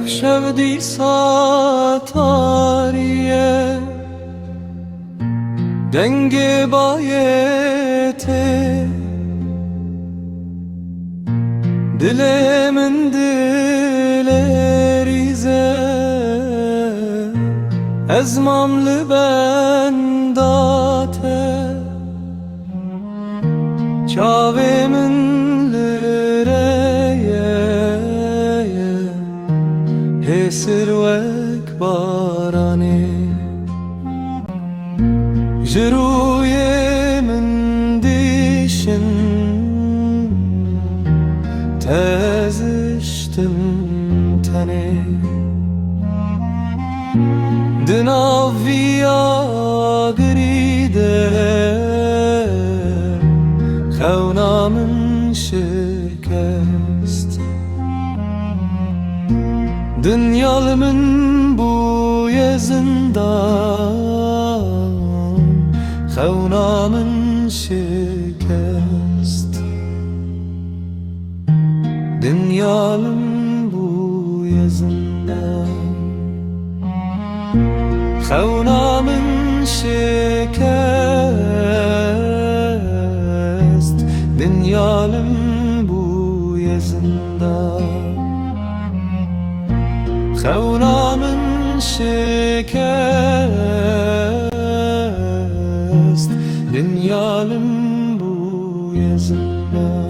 شودی ساتاریه دنگ بایته دلمن دل ریزه از ممل بنداته چاومن هسر وک بارانه جروی من دیشن تزشتم تنه دناویا گریده خونامن شکست Dünyalımın bu yazından Xavnamın şikest Dünyalım bu yazından Xavnamın şikest Dünyalım bu yazından Xavnamın şikest Dünyalım bu yazında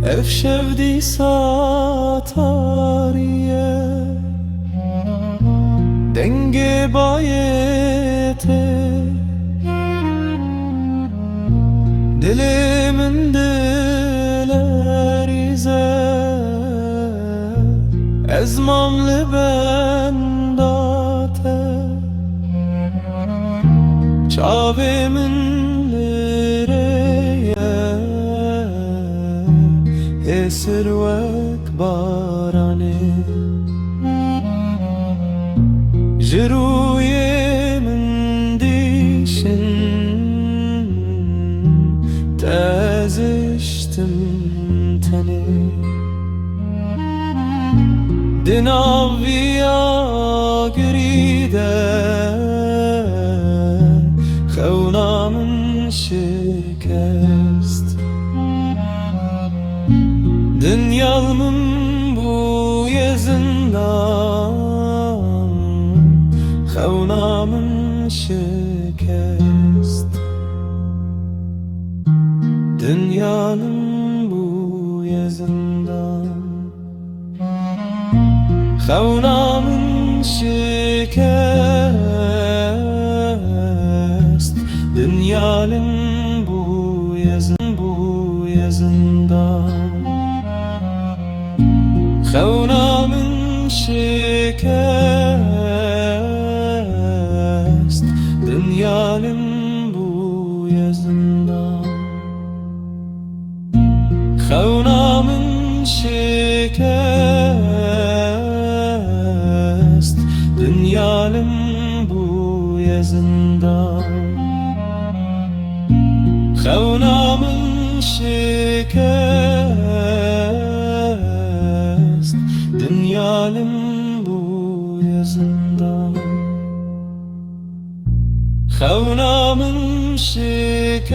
Ev şevdi satariye denge bayete dilimin dilerize ezmamlı bendate çavimin Esir vek barane Jiruye min dişin Teziştim teni Dinaviya gride Xavnamın şikest Dünyalımın bu yazından Xavnamın şikest Dünyalım bu yazından Xavnamın şikest Dünyalım bu yazından Xavnamın şikest Dünyalım bu yazından Xavnamın şikest Dünyalım bu yazından Xavnamın şikest Dünyalım bu yazından Xavnamın şikest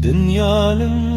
Dünyalım